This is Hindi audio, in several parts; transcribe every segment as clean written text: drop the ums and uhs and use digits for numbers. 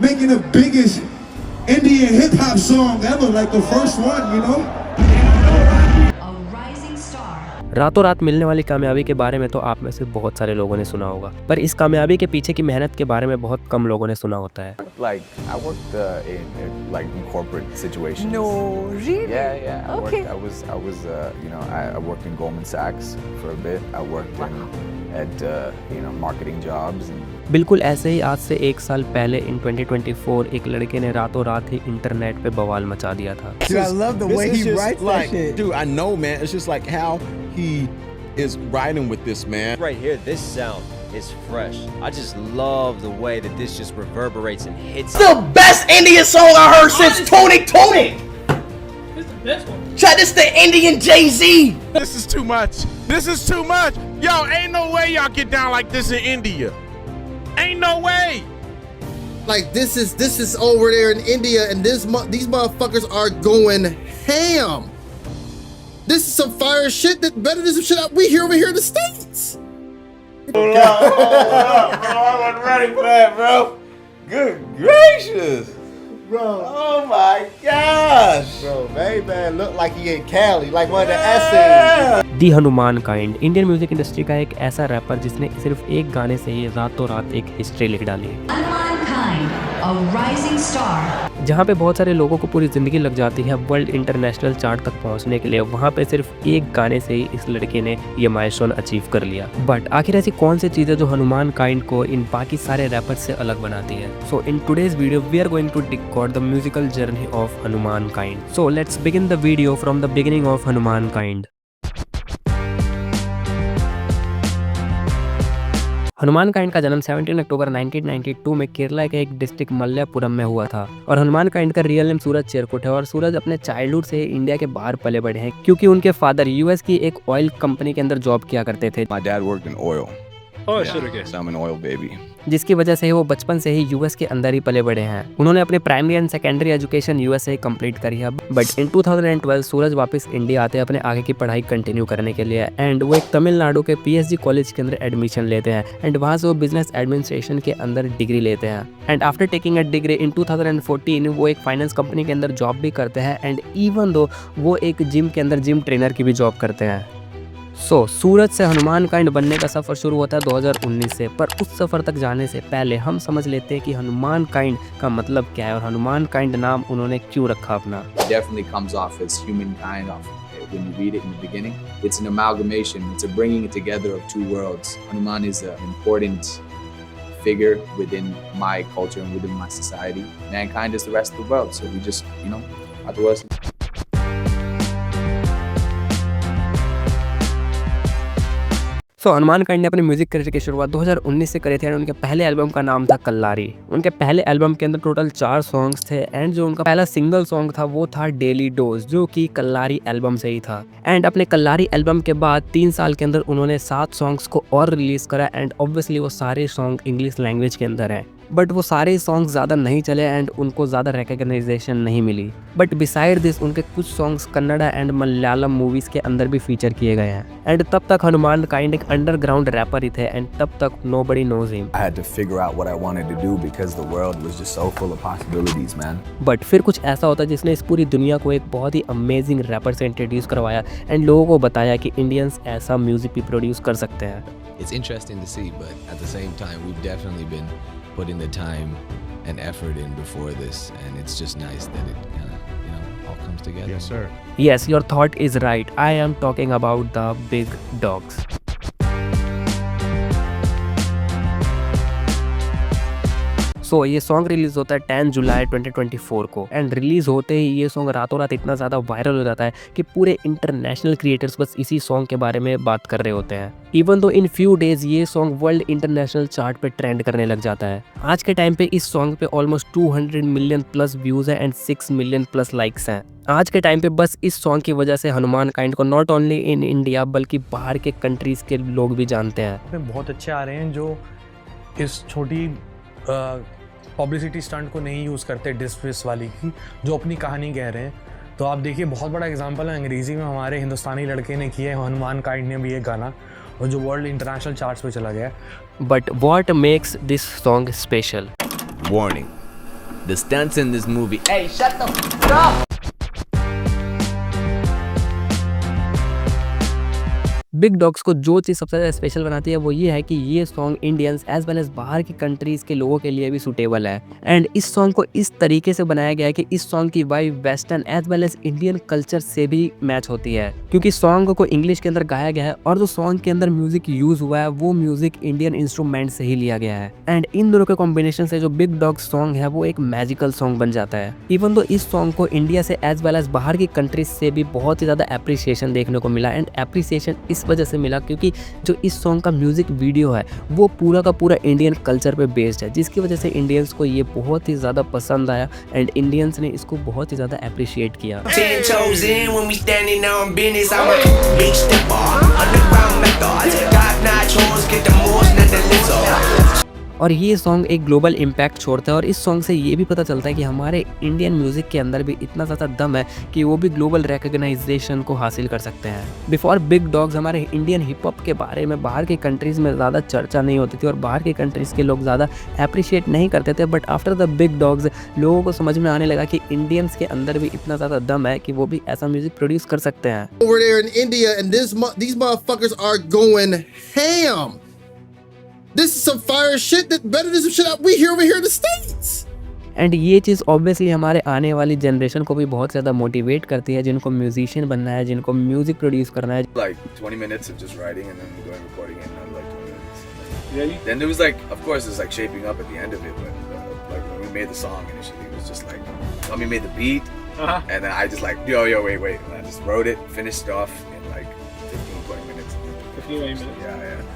making the biggest Indian hip hop song ever, like the first one, you know? रातों रात मिलने वाली कामयाबी के बारे में तो आप में से बहुत सारे लोगों ने सुना होगा, पर इस कामयाबी के पीछे की मेहनत के बारे में बहुत कम लोगों ने सुना होता है। Like I worked in corporate situations. No, really? Yeah. Okay. I was I worked in Goldman Sachs for a bit. I worked at marketing jobs. बिल्कुल ऐसे ही आज से 1 साल पहले इन 2024 एक लड़के ने रातों रात ही इंटरनेट पे बवाल मचा दिया था। Dude, I love the way he writes that shit. Dude, I know, man. It's just like how he is writing with this, man. Right here, this sound is fresh. I just love the way that this just reverberates and hits. The best Indian song I heard since Tony. This is the best one. Check this, the Indian Jay-Z. This is too much. This is too much. Yo, ain't no way y'all get down like this in India. Ain't no way. Like this is over there in India, and these motherfuckers are going ham. This is some fire shit that better than some shit we hear over here in the States. Hold up, bro. I wasn't ready for that, bro. Good gracious. Bro. Oh my gosh. Bro, very bad. Look like he in Cali, like one of the essays. The Hanuman kind Indian music industry का एक ऐसा रैपर जिसने सिर्फ एक गाने से ही रातों रात एक हिस्ट्री लिख डाली। जहाँ पे बहुत सारे लोगों को पूरी जिंदगी लग जाती है वर्ल्ड इंटरनेशनल चार्ट तक पहुँचने के लिए, वहाँ पे सिर्फ एक गाने से ही इस लड़के ने ये माइलस्टोन अचीव कर लिया। बट आखिर ऐसी कौन सी चीज़ है जो हनुमान काइंड को इन बाकी सारे रैपर्स से अलग बनाती है? So in today's video we are going to decode the musical journey of Hanumankind. So let's begin the video from the beginning of Hanumankind. Hanumankind का जन्म 17 अक्टूबर 1992 में केरला के एक डिस्ट्रिक्ट मलयापुरम में हुआ था और हनुमान काइंड का रियल नेम सूरज चेरकुट है और सूरज अपने चाइल्डहुड से इंडिया के बाहर पले बड़े हैं क्योंकि उनके फादर यूएस की एक ऑयल कंपनी के अंदर जॉब किया करते थे। My dad worked in oil. Oh, Yeah, shit, okay. so I'm an oil baby. जिसकी वजह से वो बचपन से ही यूएस के अंदर ही पले बड़े हैं। उन्होंने अपनी primary and secondary education US से ही कंप्लीट करी है। बट इन 2012 सूरज वापस इंडिया आते हैं अपने आगे की पढ़ाई कंटिन्यू करने के लिए एंड वो एक तमिलनाडु के पीएसजी कॉलेज के अंदर एडमिशन लेते हैं एंड वहाँ से वो बिजनेस एडमिनिस्ट्रेशन के अंदर डिग्री लेते हैं and after taking a degree in 2014 वो एक फाइनेंस कंपनी के अंदर जॉब भी करते हैं एंड इवन दो वो एक जिम के अंदर जिम ट्रेनर की भी जॉब करते हैं। सूरज से हनुमान काइंड बनने का सफ़र शुरू होता है 2019 से, पर उस सफ़र तक जाने से पहले हम समझ लेते हैं कि हनुमान काइंड का मतलब क्या है और हनुमान काइंड नाम उन्होंने क्यों रखा अपना। Definitely comes off as humankind when you read it in the beginning. It's an amalgamation. It's a bringing it together of two worlds. Hanuman is an important figure within my culture and within my society. Mankind is the rest of the world. So we just, afterwards. Hanuman kind ने अपने म्यूजिक करियर की शुरुआत 2019 से करी थी एंड उनके पहले एल्बम का नाम था कल्लारी। उनके पहले एल्बम के अंदर टोटल 4 सॉन्ग्स थे एंड जो उनका पहला सिंगल सॉन्ग था वो था डेली डोज जो कि कल्लारी एल्बम से ही था। एंड अपने कल्लारी एल्बम के बाद 3 साल के अंदर उन्होंने 7 सॉन्ग्स को और रिलीज करा एंड ऑब्वियसली वो सारे सॉन्ग इंग्लिश लैंग्वेज के अंदर है। बट वो सारे सॉन्ग्स ज़्यादा नहीं चले एंड उनको ज़्यादा रिकग्नाइजेशन नहीं मिली। बट बिसाइड दिस उनके कुछ songs Kannada and Malayalam movies के अंदर भी फीचर किए गए हैं एंड तब तक हनुमान काइंड एक अंडरग्राउंड रैपर ही थे एंड तब तक nobody knows him. I had to figure out what I wanted to do because the world was just so full of possibilities, man. But फिर कुछ ऐसा होता है जिसने इस पूरी दुनिया को एक बहुत ही अमेजिंग रैपर से इंट्रोड्यूस करवाया एंड लोगों को बताया कि इंडियंस ऐसा म्यूजिक भी प्रोड्यूस कर सकते हैं। It's interesting to see, but at the same time, we've definitely been putting the time and effort in before this, and it's just nice that it kind of, all comes together. Yes, sir. Yes, your thought is right. I am talking about the big dogs. ये सॉन्ग रिलीज होता है 10 जुलाई 2024 को एंड रिलीज होते ही ये सॉन्ग रातों रात इतना ज़्यादा वायरल हो जाता है कि पूरे इंटरनेशनल क्रिएटर्स बस इसी सॉन्ग के बारे में बात कर रहे होते हैं। Even though in few days ये सॉन्ग वर्ल्ड इंटरनेशनल चार्ट पे ट्रेंड करने लग जाता है। आज के टाइम पे इस सॉन्ग पे ऑलमोस्ट 200 मिलियन प्लस व्यूज़ है एंड 6 मिलियन प्लस लाइक्स हैं। आज के टाइम पे बस इस सॉन्ग की वजह से हनुमान काइंड को नॉट ओनली इन इंडिया बल्कि बाहर के कंट्रीज़ के लोग भी जानते हैं। बहुत अच्छे आ रहे हैं जो इस छोटी पब्लिसिटी स्टंट को नहीं यूज़ करते डिस वाली की, जो अपनी कहानी कह रहे हैं। तो आप देखिए बहुत बड़ा एग्जांपल है अंग्रेज़ी में हमारे हिंदुस्तानी लड़के ने किया है, हनुमान काइंड ने भी ये गाना, और जो वर्ल्ड इंटरनेशनल चार्ट्स पे चला गया है। But what makes this song special? Warning. The stunts in this movie. Hey, shut the f up! Big dogs को जो चीज़ सबसे ज़्यादा स्पेशल बनाती है वो ये है कि ये song Indians as well as बाहर की कंट्रीज़ के लोगों के लिए भी सूटेबल है। एंड इस सॉन्ग को इस तरीके से बनाया गया है कि इस सॉन्ग की vibe western as well as Indian culture से भी मैच होती है, क्योंकि सॉन्ग को इंग्लिश के अंदर गाया गया है और जो सॉन्ग के अंदर म्यूजिक यूज हुआ है वो म्यूजिक इंडियन इंस्ट्रूमेंट से ही लिया गया है। एंड इन दोनों के कॉम्बिनेशन से जो बिग डॉग्स सॉन्ग है वो एक मैजिकल सॉन्ग बन जाता है। इवन तो इस सॉन्ग को इंडिया से एज वेल एज बाहर की कंट्रीज से भी बहुत ही ज़्यादा एप्रिसिएशन देखने को मिला। एंड एप्रिसिएशन इस वजह से मिला क्योंकि जो इस सॉन्ग का म्यूजिक वीडियो है वो पूरा का पूरा इंडियन कल्चर पे बेस्ड है, जिसकी वजह से इंडियंस को ये बहुत ही ज़्यादा पसंद आया एंड इंडियंस ने इसको बहुत ही ज़्यादा अप्रिशिएट किया। और ये सॉन्ग एक ग्लोबल इम्पैक्ट छोड़ता है और इस सॉन्ग से ये भी पता चलता है कि हमारे इंडियन म्यूजिक के अंदर भी इतना ज़्यादा दम है कि वो भी ग्लोबल रिकग्नाइजेशन को हासिल कर सकते हैं। बिफोर बिग डॉग्स हमारे इंडियन हिप हॉप के बारे में बाहर के कंट्रीज़ में ज़्यादा चर्चा नहीं होती थी और बाहर के कंट्रीज़ के लोग ज़्यादा अप्रिशिएट नहीं करते थे, but after the big dogs लोगों को समझ में आने लगा कि इंडियंस के अंदर भी इतना ज़्यादा दम है कि वो भी ऐसा म्यूजिक प्रोड्यूस कर सकते हैं। Over there in India and these motherfuckers are going ham. This is some fire shit that better than some shit we hear over here in the States. And ये चीज़ ऑब्वियसली हमारे आने वाली जनरेशन को भी बहुत ज़्यादा मोटिवेट करती है, जिनको म्यूजिशियन बनना है, जिनको म्यूजिक प्रोड्यूस करना है। Like 20 minutes of just writing and then going recording it another like 20 minutes. Really? Then there was like, of course, it's like shaping up at the end of it, but like when we made the song initially, it was just like, Tommy made the beat, and then I just like, yo, wait, and I just wrote it, finished it off in like 15-20 minutes. 15-20 minutes? Yeah.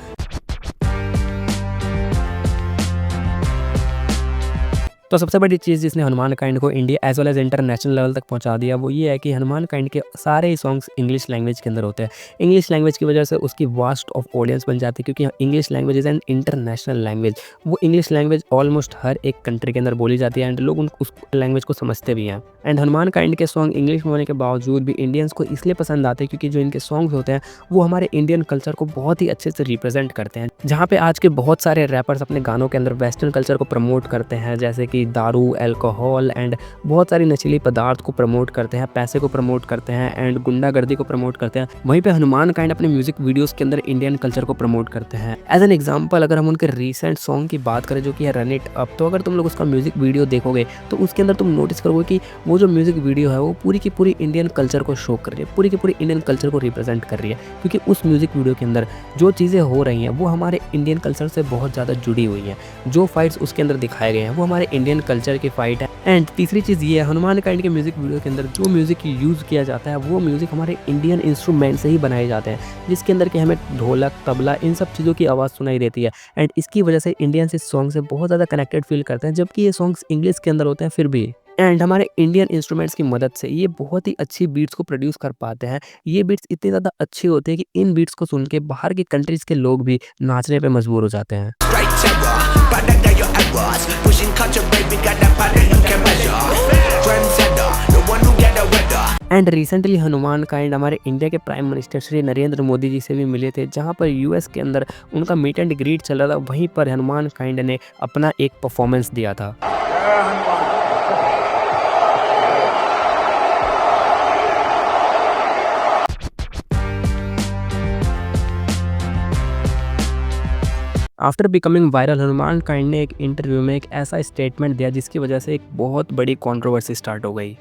तो सबसे बड़ी चीज़ जिसने हनुमान काइंड को India as well as international level तक पहुंचा दिया वो ये है कि हनुमान काइंड के सारे ही सॉन्ग्स इंग्लिश लैंग्वेज के अंदर होते हैं। इंग्लिश लैंग्वेज की वजह से उसकी वास्ट ऑफ ऑडियंस बन जाती है, क्योंकि English language is an international language. वो इंग्लिश लैंग्वेज ऑलमोस्ट हर एक कंट्री के अंदर बोली जाती है एंड लोग उस लैंग्वेज को समझते भी हैं। एंड हनुमान काइंड के सॉन्ग इंग्लिश में होने के बावजूद भी इंडियंस को इसलिए पसंद आते हैं क्योंकि जो इनके सॉन्ग्स होते हैं वो हमारे इंडियन कल्चर को बहुत ही अच्छे से रिप्रेजेंट करते हैं। जहाँ पे आज के बहुत सारे रैपर्स अपने गानों के अंदर वेस्टर्न कल्चर को प्रमोट करते हैं, जैसे कि दारू, अल्कोहल एंड बहुत सारी नशीली पदार्थ को प्रमोट करते हैं, पैसे को प्रमोट करते हैं एंड गुंडागर्दी को प्रमोट करते हैं, वहीं पे हनुमान काइंड अपने म्यूजिक वीडियोस के अंदर इंडियन कल्चर को प्रमोट करते हैं। एज एन एग्जांपल अगर हम उनके रीसेंट सॉन्ग की बात करें जो कि है रन इट अप, तो अगर तुम लोग उसका म्यूजिक वीडियो देखोगे तो उसके अंदर तुम नोटिस करोगे कि वो जो म्यूजिक वीडियो है वो पूरी की पूरी इंडियन कल्चर को शो कर रही है, पूरी की पूरी इंडियन कल्चर को रिप्रेजेंट कर रही है, क्योंकि उस म्यूजिक वीडियो के अंदर जो चीज़ें हो रही हैं वो हमारे इंडियन कल्चर से बहुत ज़्यादा जुड़ी हुई हैं। जो फाइट्स उसके अंदर दिखाए गए हैं वो हमारे इंडियन कल्चर की फाइट है। एंड तीसरी चीज़ ये है, हनुमान काइंड के म्यूजिक वीडियो के अंदर जो म्यूजिक यूज़ किया जाता है वो म्यूजिक हमारे इंडियन इंस्ट्रूमेंट से ही बनाए जाते हैं, जिसके अंदर कि हमें ढोलक, तबला, इन सब चीज़ों की आवाज़ सुनाई देती है। एंड इसकी वजह से इंडियंस इस सॉन्ग से बहुत ज़्यादा कनेक्टेड फील करते हैं, जबकि ये सॉन्ग्स इंग्लिश के अंदर होते हैं फिर भी। एंड हमारे इंडियन इंस्ट्रूमेंट्स की मदद से ये बहुत ही अच्छी बीट्स को प्रोड्यूस कर पाते हैं। ये बीट्स इतनी ज़्यादा अच्छी होती है कि इन बीट्स को सुन के बाहर की कंट्रीज़ के लोग भी नाचने पे मजबूर हो जाते हैं। एंड रिसेंटली हनुमान काइंड हमारे इंडिया के प्राइम मिनिस्टर श्री नरेंद्र मोदी जी से भी मिले थे, जहां पर यूएस के अंदर उनका मीट एंड ग्रीट चल रहा था। वहीं पर हनुमान काइंड ने अपना एक परफॉर्मेंस दिया था। After becoming viral Hanuman kind ने एक इंटरव्यू में एक ऐसा स्टेटमेंट दिया जिसकी वजह से एक बहुत बड़ी कंट्रोवर्सी स्टार्ट हो गई।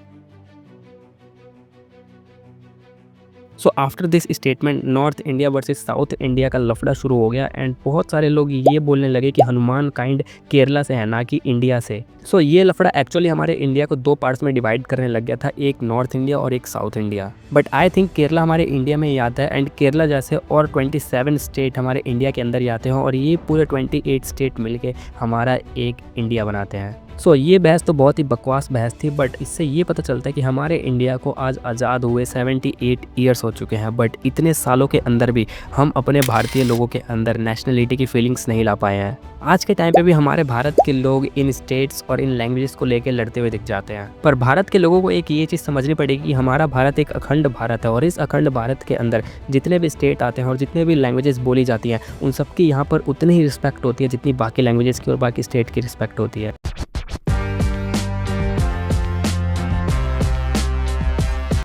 So after this statement north India versus south India का लफड़ा शुरू हो गया एंड बहुत सारे लोग ये बोलने लगे कि हनुमान काइंड केरला से है, ना कि इंडिया से। सो ये लफड़ा एक्चुअली हमारे इंडिया को दो पार्ट्स में डिवाइड करने लग गया था, एक नॉर्थ इंडिया और एक south India. But I think Kerala हमारे इंडिया में ही आता है एंड केरला जैसे और 27 स्टेट हमारे इंडिया के अंदर ही आते हैं और ये पूरे 28 स्टेट मिलके हमारा एक इंडिया बनाते हैं। सो ये बहस तो बहुत ही बकवास बहस थी, बट इससे ये पता चलता है कि हमारे इंडिया को आज आज़ाद हुए 78 ईयर्स हो चुके हैं, बट इतने सालों के अंदर भी हम अपने भारतीय लोगों के अंदर नेशनलिटी की फीलिंग्स नहीं ला पाए हैं। आज के टाइम पे भी हमारे भारत के लोग इन स्टेट्स और इन लैंग्वेजेस को लेकर लड़ते हुए दिख जाते हैं, पर भारत के लोगों को एक ये चीज़ समझनी पड़ेगी कि हमारा भारत एक अखंड भारत है और इस अखंड भारत के अंदर जितने भी स्टेट आते हैं और जितने भी लैंग्वेजेस बोली जाती हैं उन सबकी यहाँ पर उतनी ही रिस्पेक्ट होती है जितनी बाकी लैंग्वेजेस की और बाकी स्टेट की रिस्पेक्ट होती है।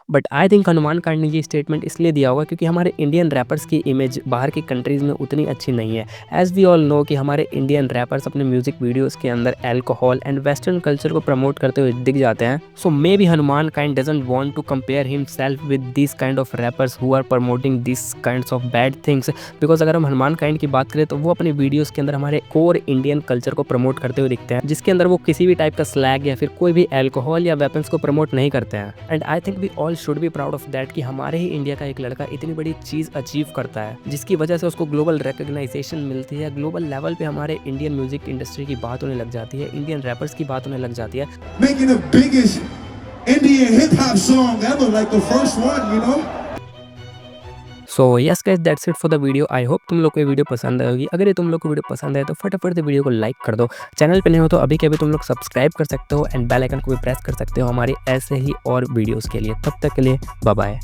But I think Hanuman kind ने ये स्टेटमेंट इसलिए दिया होगा क्योंकि हमारे इंडियन रैपर्स की इमेज बाहर की कंट्रीज़ में उतनी अच्छी नहीं है। एज वी ऑल नो कि हमारे इंडियन रैपर्स अपने म्यूजिक वीडियोस के अंदर अल्कोहल एंड वेस्टर्न कल्चर को प्रमोट करते हुए दिख जाते हैं। So maybe Hanumankind doesn't want to compare himself with this kind of rappers who are promoting this kinds of bad things. Because अगर हम हनुमान काइंड की बात करें तो वो अपने वीडियोस के अंदर हमारे कोर इंडियन कल्चर को प्रमोट करते हुए दिखते हैं, जिसके अंदर वो किसी भी टाइप का स्लैग या फिर कोई भी अल्कोहल या वेपन्स को प्रमोट नहीं करते हैं। And I think we all should be proud of that कि हमारे ही इंडिया का एक लड़का इतनी बड़ी चीज़ अचीव करता है जिसकी वजह से उसको ग्लोबल रिकग्नाइजेशन मिलती है। ग्लोबल लेवल पे हमारे इंडियन म्यूजिक इंडस्ट्री की बात होने लग जाती है, इंडियन रैपर्स की बात होने लग जाती है। Making the biggest Indian hip hop song ever, like the first one, you know? So yes guys, that's it for the video. I hope तुम लोग को ये वीडियो पसंद आएगी। अगर ये तुम लोग को वीडियो पसंद आए तो फटाफट से वीडियो को लाइक कर दो। चैनल पे नहीं हो तो अभी के अभी तुम लोग सब्सक्राइब कर सकते हो एंड बेल आइकन को भी प्रेस कर सकते हो हमारे ऐसे ही और वीडियोस के लिए। तब तक के लिए बाय बाय।